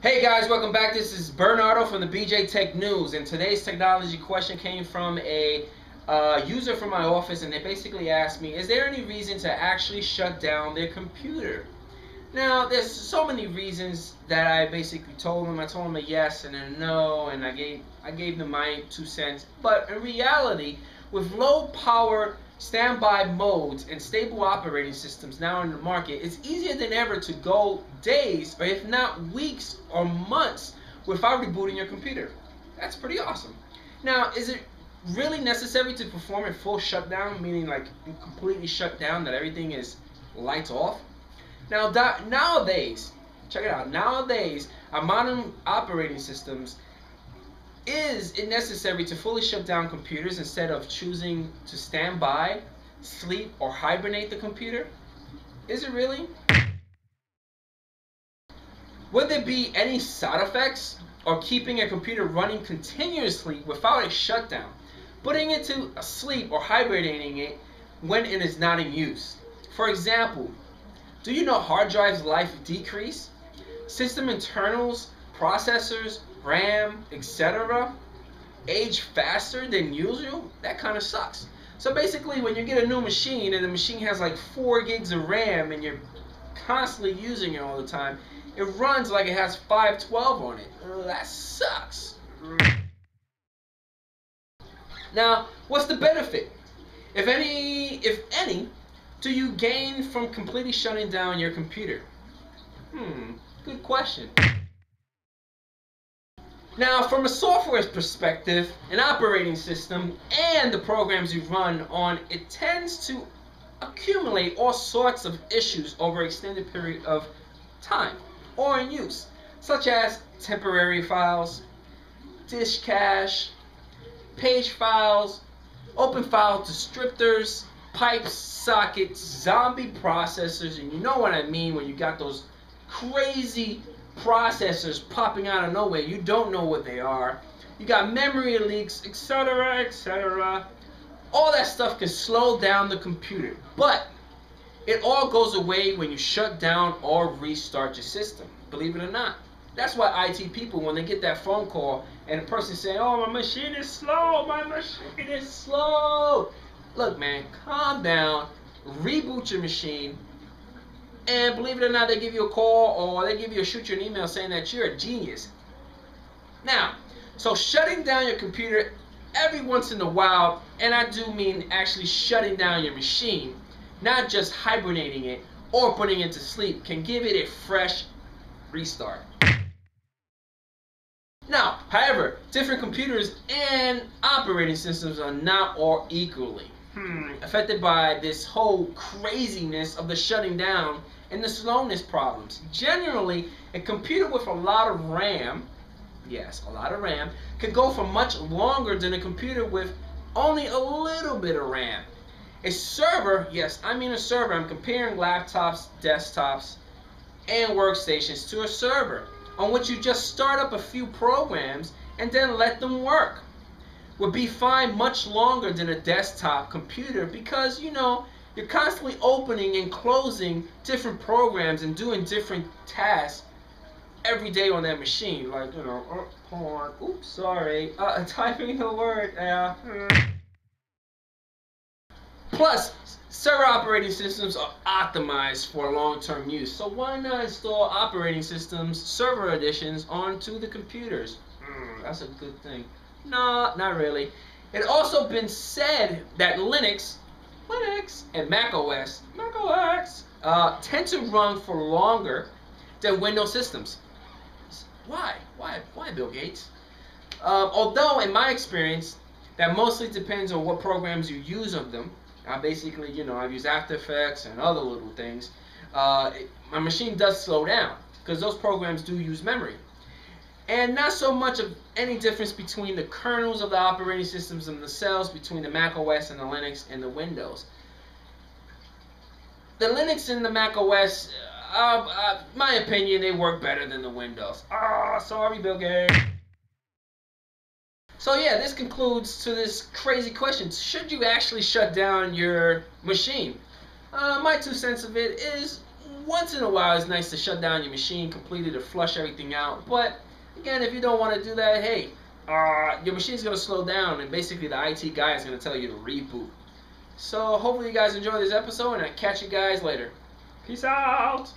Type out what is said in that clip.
Hey guys, welcome back. This is Bernardo from the BJ Tech News, and today's technology question came from a user from my office, and they basically asked me, is there any reason to actually shut down their computer? Now, there's so many reasons that I basically told them. I told them a yes and a no, and I gave them my 2 cents. But in reality, with low power standby modes and stable operating systems now in the market, it's easier than ever to go days, or if not weeks or months, without rebooting your computer. That's pretty awesome. Now, is it really necessary to perform a full shutdown, meaning like you completely shut down, that everything is lights off? Now, nowadays, check it out, nowadays, our modern operating systems, is it necessary to fully shut down computers instead of choosing to stand by, sleep, or hibernate the computer? Is it really? Would there be any side effects or keeping a computer running continuously without a shutdown, putting it to sleep or hibernating it when it is not in use? For example, do you know hard drives' life decrease? System internals, processors, RAM, etc. age faster than usual? That kind of sucks. So basically, when you get a new machine and the machine has like 4 gigs of RAM and you're constantly using it all the time, it runs like it has 512 on it. That sucks. Now, what's the benefit? If any, do you gain from completely shutting down your computer? Good question. Now, from a software perspective, an operating system and the programs you run on, it tends to accumulate all sorts of issues over an extended period of time or in use, such as temporary files, disk cache, page files, open file descriptors, pipes, sockets, zombie processors, and you know what I mean when you got those crazy processors popping out of nowhere. You don't know what they are. You got memory leaks, etc., etc. All that stuff can slow down the computer, but it all goes away when you shut down or restart your system, believe it or not. That's why IT people, when they get that phone call and the person saying, oh, my machine is slow, my machine is slow. Look, man, calm down, reboot your machine, and believe it or not, they give you a call or they shoot you an email saying that you're a genius. Now, so shutting down your computer every once in a while, and I do mean actually shutting down your machine, not just hibernating it or putting it to sleep, can give it a fresh restart. Now, however, different computers and operating systems are not all equally affected by this whole craziness of the shutting down and the slowness problems. Generally, a computer with a lot of RAM, yes, a lot of RAM, could go for much longer than a computer with only a little bit of RAM. A server, yes, I mean a server, I'm comparing laptops, desktops, and workstations to a server on which you just start up a few programs and then let them work, would be fine much longer than a desktop computer, because you know you're constantly opening and closing different programs and doing different tasks every day on that machine, like, you know, hold on, oops, sorry, typing the word. Plus, server operating systems are optimized for long-term use, so why not install operating systems server editions onto the computers? That's a good thing. No, not really. It's also been said that Linux and macOS tend to run for longer than Windows systems. Why? Why, Bill Gates? Although, in my experience, that mostly depends on what programs you use of them. Basically, you know, I've used After Effects and other little things. My machine does slow down because those programs do use memory. And not so much of any difference between the kernels of the operating systems themselves, between the Mac OS and the Linux and the Windows. The Linux and the Mac OS, my opinion, they work better than the Windows. Sorry, Bill Gates. So yeah, this concludes to this crazy question. Should you actually shut down your machine? My 2 cents of it is once in a while it's nice to shut down your machine completely to flush everything out. But again, if you don't want to do that, hey, your machine's going to slow down, and basically the IT guy is going to tell you to reboot. So hopefully you guys enjoy this episode, and I'll catch you guys later. Peace out!